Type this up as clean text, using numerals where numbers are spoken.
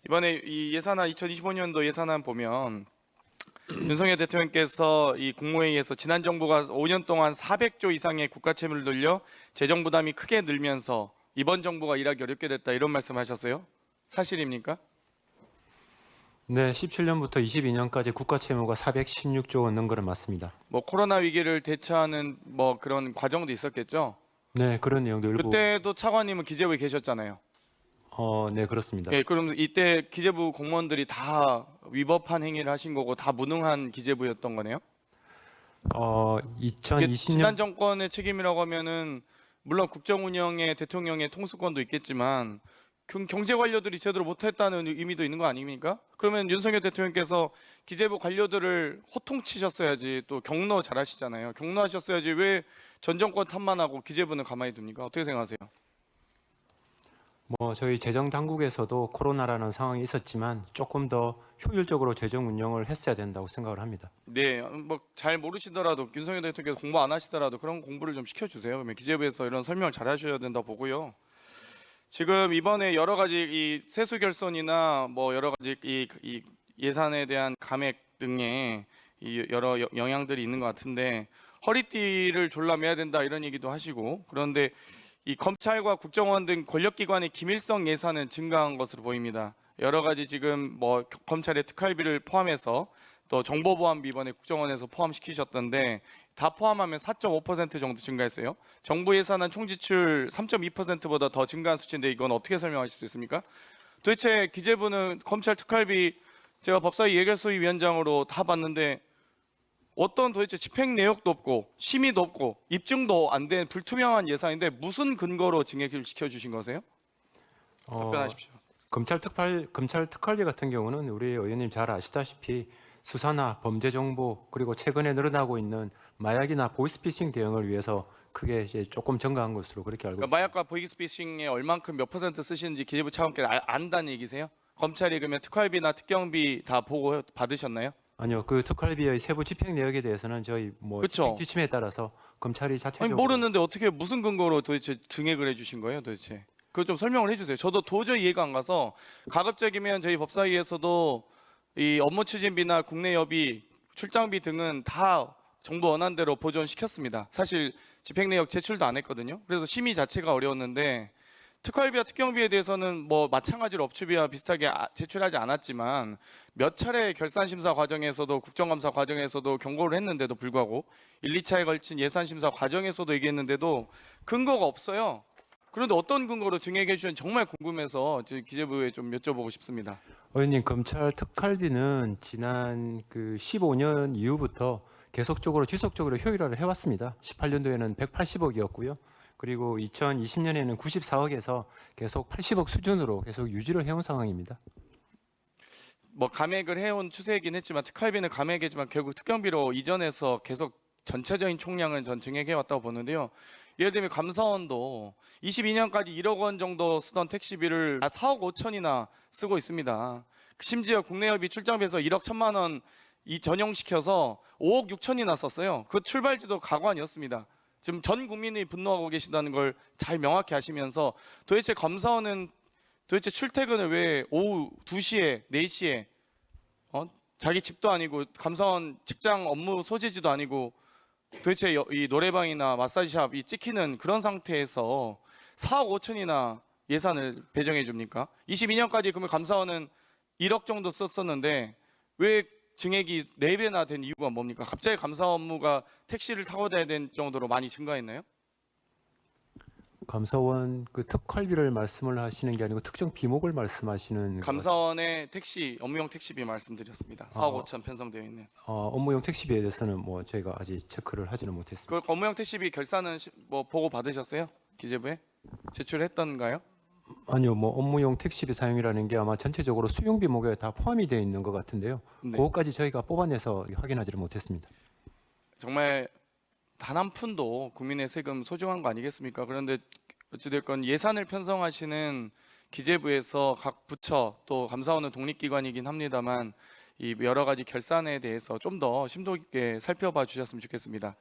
이번에 이 예산안 2025년도 예산안 보면 윤석열 대통령께서 이 국무회의에서 지난 정부가 5년 동안 400조 이상의 국가 채무를 늘려 재정 부담이 크게 늘면서 이번 정부가 일하기 어렵게 됐다 이런 말씀하셨어요? 사실입니까? 네, 17년부터 22년까지 국가 채무가 416조 원 는 거는 맞습니다. 뭐 코로나 위기를 대처하는 뭐 그런 과정도 있었겠죠? 네, 그런 내용도 일부. 그때도 차관님은 기재부에 계셨잖아요. 네, 그렇습니다. 예, 그럼 이때 기재부 공무원들이 다 위법한 행위를 하신 거고 다 무능한 기재부였던 거네요? 이게 2020년 지난 정권의 책임이라고 하면은 물론 국정 운영에 대통령의 통수권도 있겠지만 경제 관료들이 제대로 못했다는 의미도 있는 거 아닙니까? 그러면 윤석열 대통령께서 기재부 관료들을 호통치셨어야지, 또 경로 잘하시잖아요. 경로하셨어야지 왜 전 정권 탓만하고 기재부는 가만히 둡니까? 어떻게 생각하세요? 저희 재정 당국에서도 코로나라는 상황이 있었지만 조금 더 효율적으로 재정 운영을 했어야 된다고 생각을 합니다. 네, 뭐 잘 모르시더라도 윤석열 대통령께서 공부 안 하시더라도 그런 공부를 좀 시켜주세요. 그러면 기재부에서 이런 설명을 잘 하셔야 된다 보고요. 지금 이번에 여러 가지 이 세수 결손이나 뭐 여러 가지 이 예산에 대한 감액 등의 이 여러 영향들이 있는 것 같은데 허리띠를 졸라매야 된다 이런 얘기도 하시고, 그런데 이 검찰과 국정원 등 권력기관의 기밀성 예산은 증가한 것으로 보입니다. 여러 가지 지금 뭐 검찰의 특활비를 포함해서 또 정보보안비 이번에 국정원에서 포함시키셨던데 다 포함하면 4.5% 정도 증가했어요. 정부 예산은 총지출 3.2%보다 더 증가한 수치인데 이건 어떻게 설명하실 수 있습니까? 도대체 기재부는 검찰 특활비, 제가 법사위 예결소위 위원장으로 다 봤는데 어떤 도대체 집행 내역도 없고 심의도 없고 입증도 안 된 불투명한 예산인데 무슨 근거로 증액을 시켜주신 거세요? 답변하십시오. 검찰 특활비 같은 경우는 우리 의원님 잘 아시다시피 수사나 범죄 정보, 그리고 최근에 늘어나고 있는 마약이나 보이스피싱 대응을 위해서 크게 이제 조금 증가한 것으로 그렇게 알고 있습니다. 마약과 보이스피싱에 얼만큼 몇 퍼센트 쓰시는지 기재부 차관께서 안다는 얘기세요? 검찰이 그러면 특활비나 특경비 다 보고 받으셨나요? 아니요, 그 특활비의 세부 집행 내역에 대해서는 저희 그쵸? 집행 지침에 따라서 검찰이 아니 자체적으로 모르는데 어떻게 무슨 근거로 도대체 증액을 해주신 거예요, 도대체? 그거 좀 설명을 해주세요. 저도 도저히 이해가 안 가서 가급적이면 저희 법사위에서도 이 업무 추진비나 국내 여비, 출장비 등은 다 정부 원안대로 보존시켰습니다. 사실 집행 내역 제출도 안 했거든요. 그래서 심의 자체가 어려웠는데 특활비와 특경비에 대해서는 뭐 마찬가지로 업추비와 비슷하게 제출하지 않았지만 몇 차례 결산심사 과정에서도 국정감사 과정에서도 경고를 했는데도 불구하고 1, 2차에 걸친 예산심사 과정에서도 얘기했는데도 근거가 없어요. 그런데 어떤 근거로 증액해 주셨는지 정말 궁금해서 기재부에 좀 여쭤보고 싶습니다. 의원님, 검찰 특활비는 지난 그 15년 이후부터 계속적으로 지속적으로 효율화를 해왔습니다. 18년도에는 180억이었고요. 그리고 2020년에는 94억에서 계속 80억 수준으로 계속 유지를 해온 상황입니다. 뭐 감액을 해온 추세이긴 했지만 특활비는 감액이지만 결국 특경비로 이전해서 계속 전체적인 총량은 전 증액해 왔다고 보는데요. 예를 들면 감사원도 22년까지 1억 원 정도 쓰던 택시비를 4억 5천이나 쓰고 있습니다. 심지어 국내여비 출장비에서 1억 1천만 원 전용시켜서 5억 6천이나 썼어요. 그 출발지도 가관이었습니다. 지금 전 국민이 분노하고 계신다는 걸 잘 명확히 아시면서 도대체 감사원은 도대체 출퇴근을 왜 오후 2시에 4시에 자기 집도 아니고 감사원 직장 업무 소재지도 아니고 도대체 이 노래방이나 마사지샵이 찍히는 그런 상태에서 4억 5천이나 예산을 배정해 줍니까? 22년까지 그러면 감사원은 1억 정도 썼었는데 왜 증액이 4배나 된 이유가 뭡니까? 갑자기 감사 업무가 택시를 타고 다녀야 될 정도로 많이 증가했나요? 감사원 그 특활비를 말씀을 하시는 게 아니고 특정 비목을 말씀하시는 감사원의 택시 업무용 택시비 말씀드렸습니다. 4억 5천 편성되어 있는. 업무용 택시비에 대해서는 저희가 아직 체크를 하지는 못했습니다. 그 업무용 택시비 결산은 뭐 보고 받으셨어요? 기재부에 제출했던가요? 아니요, 업무용 택시비 사용이라는 게 아마 전체적으로 수용 비목에 다 포함이 되어 있는 것 같은데요. 네. 그것까지 저희가 뽑아내서 확인하지를 못했습니다. 정말 단 한 푼도 국민의 세금 소중한 거 아니겠습니까? 그런데 어찌됐건 예산을 편성하시는 기재부에서 각 부처 또 감사원은 독립기관이긴 합니다만 이 여러 가지 결산에 대해서 좀 더 심도 있게 살펴봐 주셨으면 좋겠습니다.